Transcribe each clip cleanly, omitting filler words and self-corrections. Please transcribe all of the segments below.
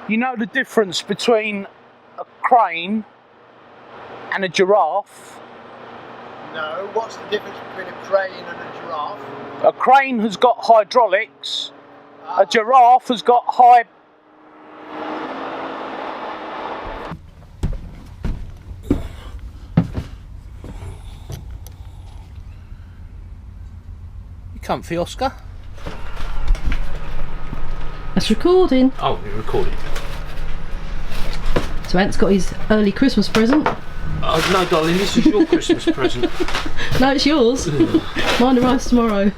You know the difference between a crane and a giraffe? No, what's the difference between a crane and a giraffe? A crane has got hydraulics, a giraffe has got high... You comfy, Oscar? That's recording. Oh, you're recording. So Ant's got his early Christmas present. Oh, no, darling, this is your Christmas present. No, it's yours. Mine arrives tomorrow.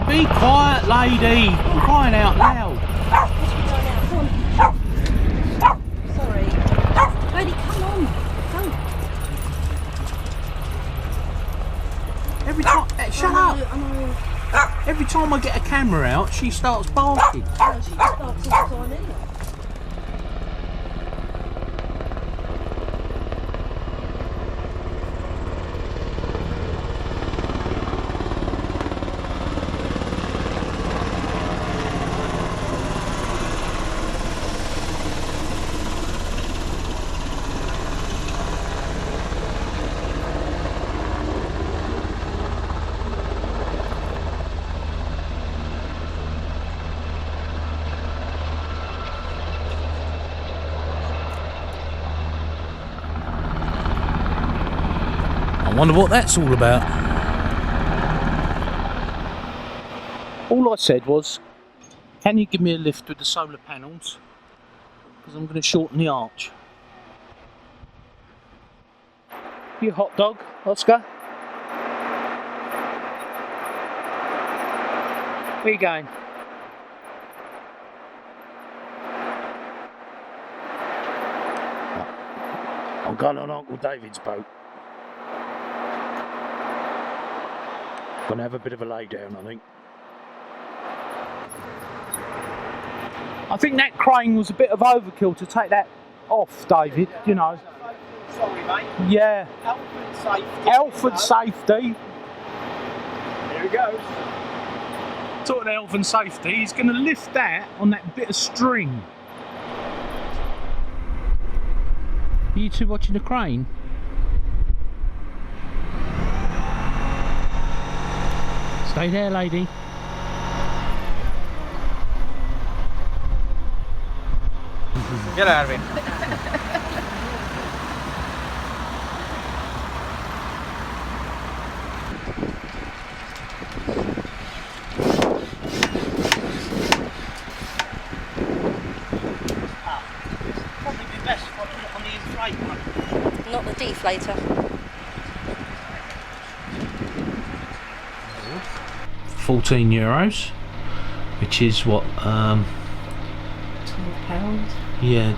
Be quiet, lady. You're crying out loud. Sorry. Lady, come on. Go. Every time, shut up. Every time I get a camera out, she starts barking. She starts all the time anyway. I wonder what that's all about. All I said was, can you give me a lift with the solar panels? Because I'm going to shorten the arch. You hot dog, Oscar? Where are you going? I'm going on Uncle David's boat. Gonna have a bit of a lay down, I think. I think that crane was a bit of overkill to take that off, David, you know. Sorry, mate. Yeah. Health and safety. Health and safety. Here he goes. Talking of health and safety, he's gonna lift that on that bit of string. Are you two watching the crane? Stay there, lady. Get out of here. 14 euros, which is what, £12. yeah,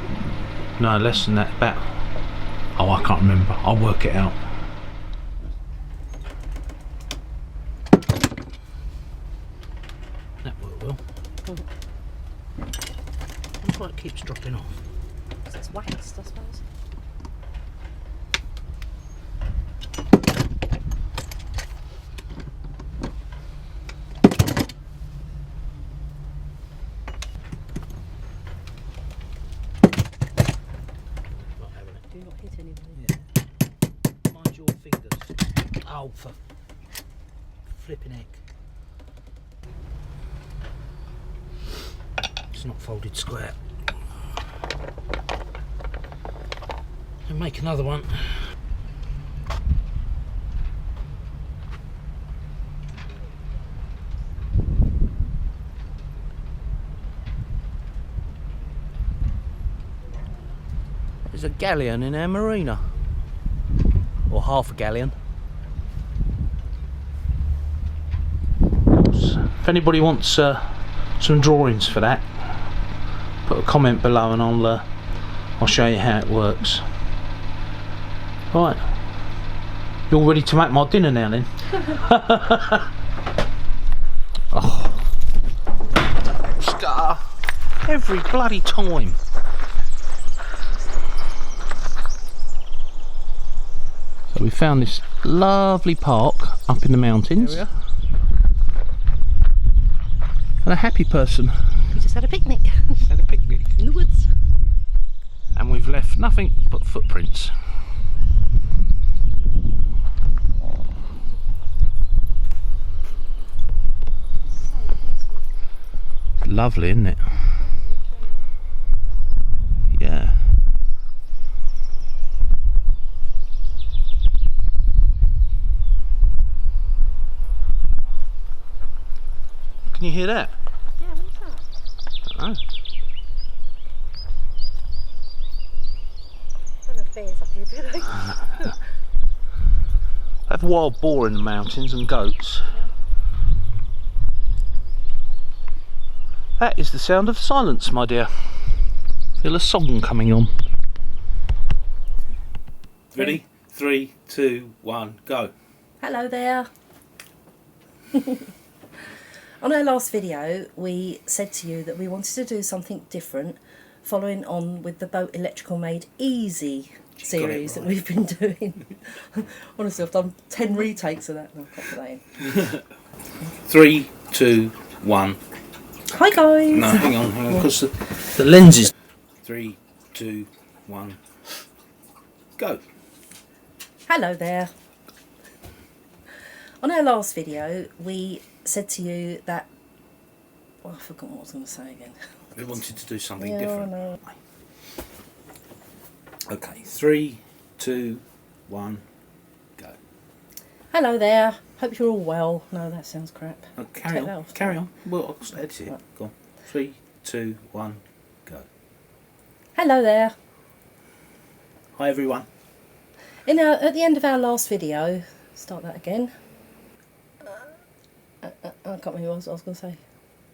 no, less than that, about, oh, I can't remember, I'll work it out. That worked well. Looks like it keeps dropping off. Because it's waxed, I suppose. Do not hit anybody. Yeah. Mind your fingers. Oh, for flipping heck. It's not folded square. And make another one. There's a galleon in our marina, or half a galleon. If anybody wants some drawings for that, put a comment below and I'll show you how it works. Right, you all ready to make my dinner now then? Oh, Scar, every bloody time. So we found this lovely park up in the mountains. And a happy person. We just had a picnic Had a picnic. in the woods. And we've left nothing but footprints. Lovely, isn't it? Yeah. Can you hear that? Yeah, what's that? I don't know. I don't know if bears up here, do they? They have wild boar in the mountains and goats. That is the sound of silence, my dear. Feel a song coming on. Ready? 3, 2, 1, go. Hello there. On our last video, we said to you that we wanted to do something different, following on with the Boat Electrical Made Easy series that we've been doing. Honestly, I've done 10 retakes of that. No, I can't put that in. 3, 2, 1. Hi guys. No, hang on, because the lenses. 3, 2, 1, go. Hello there. On our last video, we said to you that... Well, I forgot what I was going to say again. We wanted to do something Yeah, different. I know. Okay, 3, 2, 1, go. Hello there. Hope you're all well. No, that sounds crap. Carry Take that on. off. Carry on. Well, I'll edit it. Right. Go on. 3, 2, 1, go. Hello there. Hi everyone. At the end of our last video, start that again. I can't remember what I was going to say.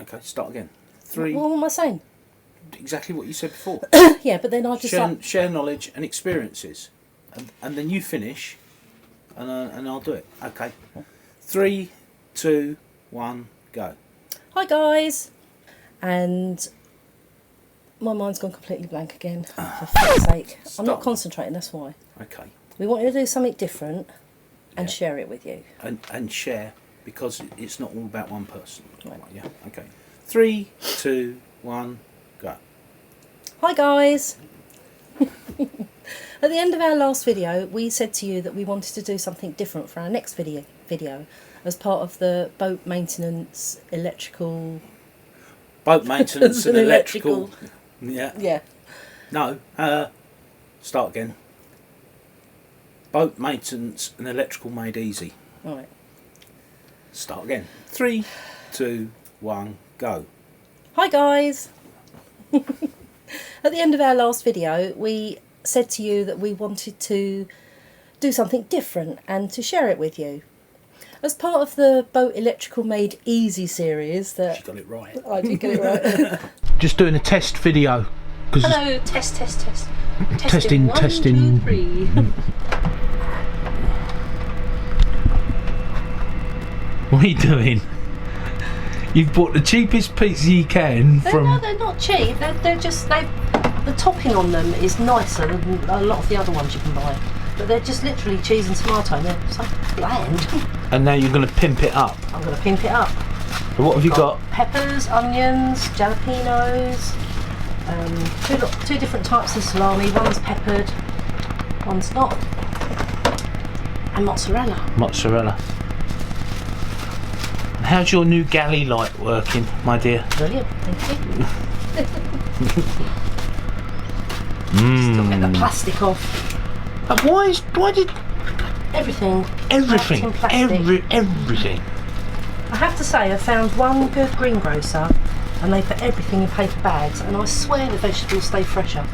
Okay, start again. 3. What am I saying? Exactly what you said before. Yeah, but then I just share knowledge and experiences, and then you finish, and I'll do it. Okay. 3, 2, 1, go. Hi guys, and my mind's gone completely blank again. For fuck's sake, I'm not Stop. concentrating. That's why. Okay. We want you to do something different and Yeah. share it with you. And share, because it's not all about one person. Right. Yeah. Okay. 3, 2, 1, go. Hi guys. At the end of our last video, we said to you that we wanted to do something different for our next video as part of the boat maintenance electrical. Boat maintenance and electrical. Yeah. Yeah. No. Start again. Boat maintenance and electrical made easy. All right. Start again. 3, 2, 1, go. Hi guys. At the end of our last video, we said to you that we wanted to do something different and to share it with you. As part of the Boat Electrical Made Easy series that... She got it right. I did get it right. Just doing a test video. Hello, test. Testing, One, testing. 2, 3. What are you doing? You've bought the cheapest pizza you can No, they're not cheap. They're just... The topping on them is nicer than a lot of the other ones you can buy. But they're just literally cheese and tomato and they're so bland. And now you're going to pimp it up. I'm going to pimp it up. So what have you got? Peppers, onions, jalapenos, two different types of salami. One's peppered, one's not. And mozzarella. Mozzarella. And how's your new galley light working, my dear? Brilliant, thank you. Still get the plastic off. Why did Everything. everything, wrapped in plastic. everything? I have to say, I found one good greengrocer and they put everything in paper bags, and I swear the vegetables stay fresher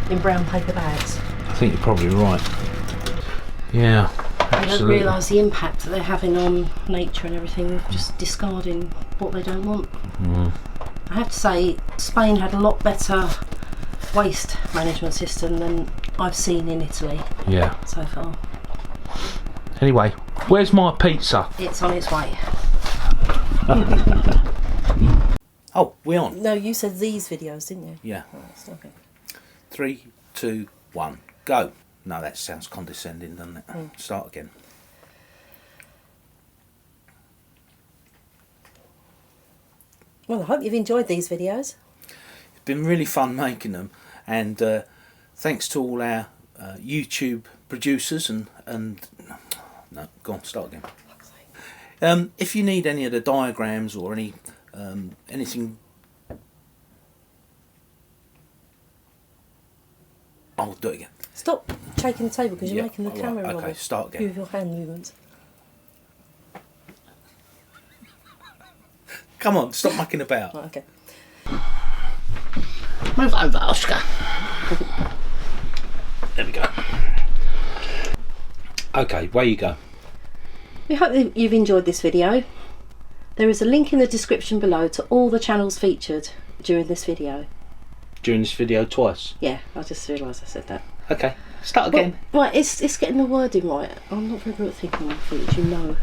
in brown paper bags. I think you're probably right. Yeah, They don't absolutely. realise the impact that they're having on nature and everything with just discarding what they don't want. I have to say, Spain had a lot better waste management system than I've seen in Italy Yeah. so far. Anyway, where's my pizza? It's on its way. Oh, we on? No, you said these videos, didn't you? Yeah. Oh, it's okay. 3, 2, 1, go. No, that sounds condescending, doesn't it? Start again. Well, I hope you've enjoyed these videos. It's been really fun making them, and thanks to all our YouTube producers and no, go on, start again. If you need any of the diagrams or any anything, I'll do it again. Stop shaking the table because you're making the all right, camera roll. okay, start again. With your hand movements. Come on, stop mucking about. Right, okay. Move over, Oscar. There we go. Okay, away you go. We hope that you've enjoyed this video. There is a link in the description below to all the channels featured during this video. During this video twice? Yeah, I just realised I said that. Okay, start again. Well, right, it's getting the wording right. I'm not very good at thinking of things, you know.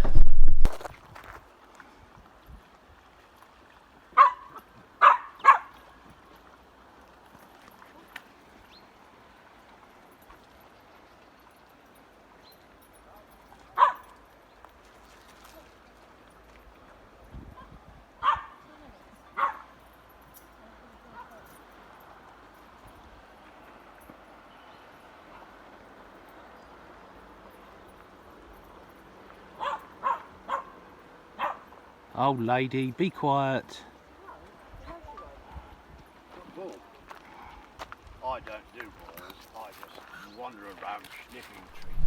Oh, lady, be quiet. I don't do balls, I just wander around sniffing trees.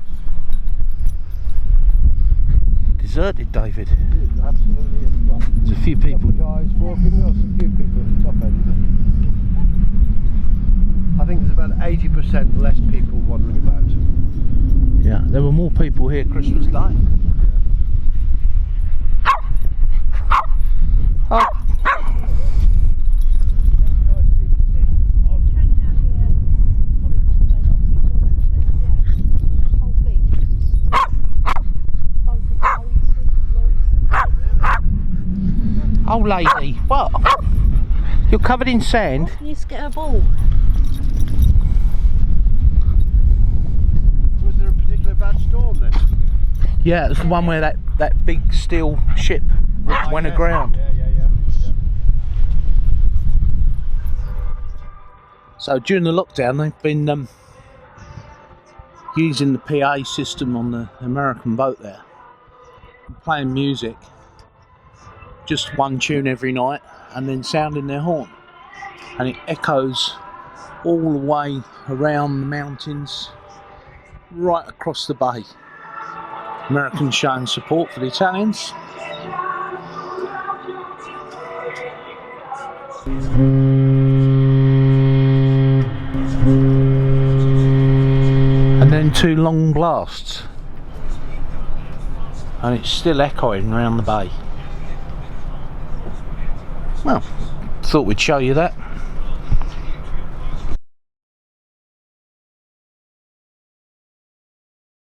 Deserted, David. It is absolutely a spot. There's a few people. Guys walking, there's a few people at the top end. I think there's about 80% less people wandering about. Yeah, there were more people here Christmas Day. Oh. Oh, lady, what? You're covered in sand. You just get a ball. Was there a particular bad storm then? Yeah, it was the one where that big steel ship went aground. Yeah. So during the lockdown, they've been using the PA system on the American boat there, playing music, just one tune every night, and then sounding their horn, and it echoes all the way around the mountains, right across the bay. Americans showing support for the Italians. And then 2 long blasts, and it's still echoing around the bay. Well, thought we'd show you that.